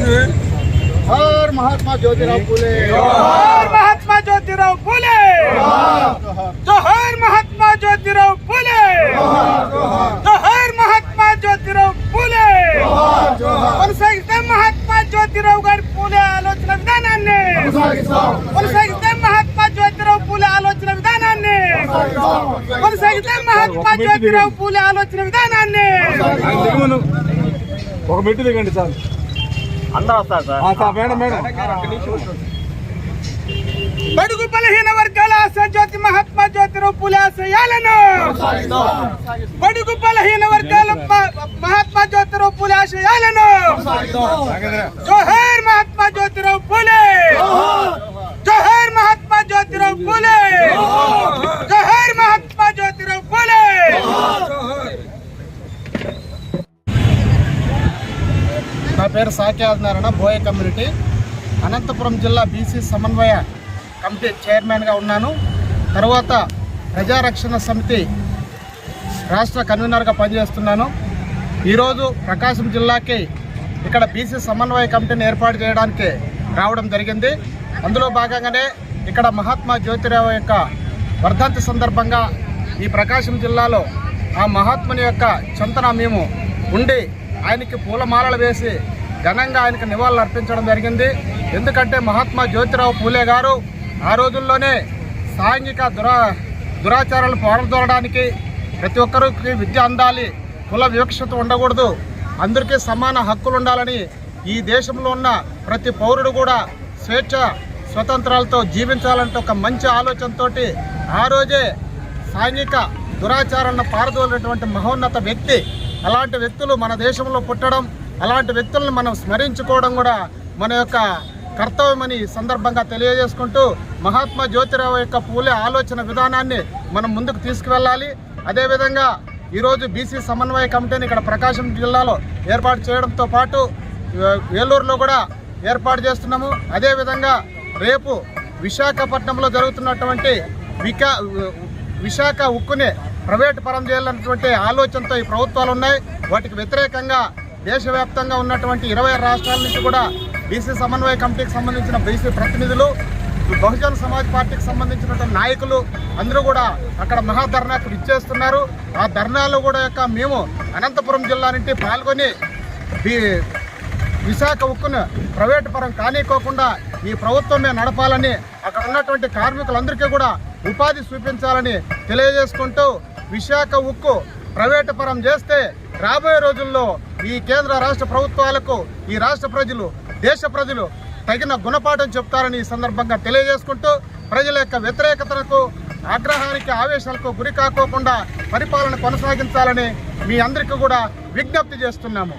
हर महात्मा ज्योतिराव फुले, जोहार महात्मा ज्योतिराव फुले, जोहार महात्मा ज्योतिराव फुले, जोहार महात्मा ज्योतिराव फुले, కొనసాగిస్తే మహాత్మా జ్యోతిరావు గారి పూలే ఆలోచన విధానాన్ని, కొనసాగిస్తే మహాత్మా జ్యోతిరావు పూలే ఆలోచన విధానాన్ని, కొనసాగితే మహాత్మా జ్యోతిరావు పూలే ఆలోచన విధానాన్ని. ఒక మెట్టు దిగండి సార్, అందరూ వస్తారు సార్. మేడం బడుగు బలహీన వర్గాల ఆశా జ్యోతి మహాత్మా జ్యోతిరావు పూలే ఆశయాలను, బడుగు బలహీన వర్గాల మహాత్మా జ్యోతిరావు పూలే ఆశయాలను, జోహార్ మహాత్మా జ్యోతిరావు పూలే, జోహార్ మహాత్మా జ్యోతిరావు పూలే, జోహార్ మహాత్మా జ్యోతిరావు పూలే. నా పేరు సాకి ఆదినారాయణ, బోయ కమ్యూనిటీ, అనంతపురం జిల్లా బీసీ సమన్వయ కమిటీ చైర్మన్గా ఉన్నాను. తర్వాత ప్రజారక్షణ సమితి రాష్ట్ర కన్వీనర్గా పనిచేస్తున్నాను. ఈరోజు ప్రకాశం జిల్లాకి ఇక్కడ బీసీ సమన్వయ కమిటీని ఏర్పాటు చేయడానికి రావడం జరిగింది. అందులో భాగంగానే ఇక్కడ మహాత్మా జ్యోతిరావు యొక్క వర్ధంతి సందర్భంగా ఈ ప్రకాశం జిల్లాలో ఆ మహాత్ముని యొక్క చెంతన మేము ఉండి ఆయనకి పూలమాలలు వేసి ఘనంగా ఆయనకు నివాళులు అర్పించడం జరిగింది. ఎందుకంటే మహాత్మా జ్యోతిరావు పూలే గారు ఆ రోజుల్లోనే సాంఘిక దురాచారాలు పాల్గొనడానికి, ప్రతి ఒక్కరికి విద్య అందాలి, కుల వివక్షత ఉండకూడదు, అందరికీ సమాన హక్కులు ఉండాలని, ఈ దేశంలో ఉన్న ప్రతి పౌరుడు కూడా స్వేచ్ఛ స్వతంత్రాలతో జీవించాలంటే ఒక మంచి ఆలోచనతో ఆ రోజే సాంఘిక దురాచారాలను పారదోలినటువంటి మహోన్నత వ్యక్తి. అలాంటి వ్యక్తులు మన దేశంలో పుట్టడం, అలాంటి వ్యక్తులను మనం స్మరించుకోవడం కూడా మన యొక్క కర్తవ్యమని సందర్భంగా తెలియజేసుకుంటూ మహాత్మా జ్యోతిరావు యొక్క పూలే ఆలోచన విధానాన్ని మనం ముందుకు తీసుకువెళ్ళాలి. అదేవిధంగా ఈరోజు బీసీ సమన్వయ కమిటీని ఇక్కడ ప్రకాశం జిల్లాలో ఏర్పాటు చేయడంతో పాటు ఏలూరులో కూడా ఏర్పాటు చేస్తున్నాము. అదేవిధంగా రేపు విశాఖపట్నంలో జరుగుతున్నటువంటి విశాఖ ఉక్కుని ప్రైవేటు పరం చేయాలన్నటువంటి ఆలోచనతో ఈ ప్రభుత్వాలు ఉన్నాయి. వాటికి వ్యతిరేకంగా దేశవ్యాప్తంగా ఉన్నటువంటి 20 రాష్ట్రాల నుంచి కూడా బీసీ సమన్వయ కమిటీకి సంబంధించిన బీసీ ప్రతినిధులు, బహుజన సమాజ్ పార్టీకి సంబంధించినటువంటి నాయకులు అందరూ కూడా అక్కడ మహాధర్నాకు ఇచ్చేస్తున్నారు. ఆ ధర్నాలో కూడా మేము అనంతపురం జిల్లా నుండి పాల్గొని విశాఖ ఉక్కును ప్రైవేటు పరం కానీకోకుండా ఈ ప్రభుత్వమే నడపాలని, అక్కడ ఉన్నటువంటి కార్మికులందరికీ కూడా ఉపాధి చూపించాలని తెలియజేసుకుంటూ విశాఖ ఉక్కు ప్రైవేటు పరం చేస్తే రాబోయే రోజుల్లో ఈ కేంద్ర రాష్ట్ర ప్రభుత్వాలకు ఈ రాష్ట్ర ప్రజలు, దేశ ప్రజలు తగిన గుణపాఠం చెప్తారని ఈ సందర్భంగా తెలియజేసుకుంటూ ప్రజల యొక్క వ్యతిరేకతలకు, ఆగ్రహానికి, ఆవేశాలకు గురి కాకోకుండా పరిపాలన కొనసాగించాలని మీ అందరికీ కూడా విజ్ఞప్తి చేస్తున్నాము.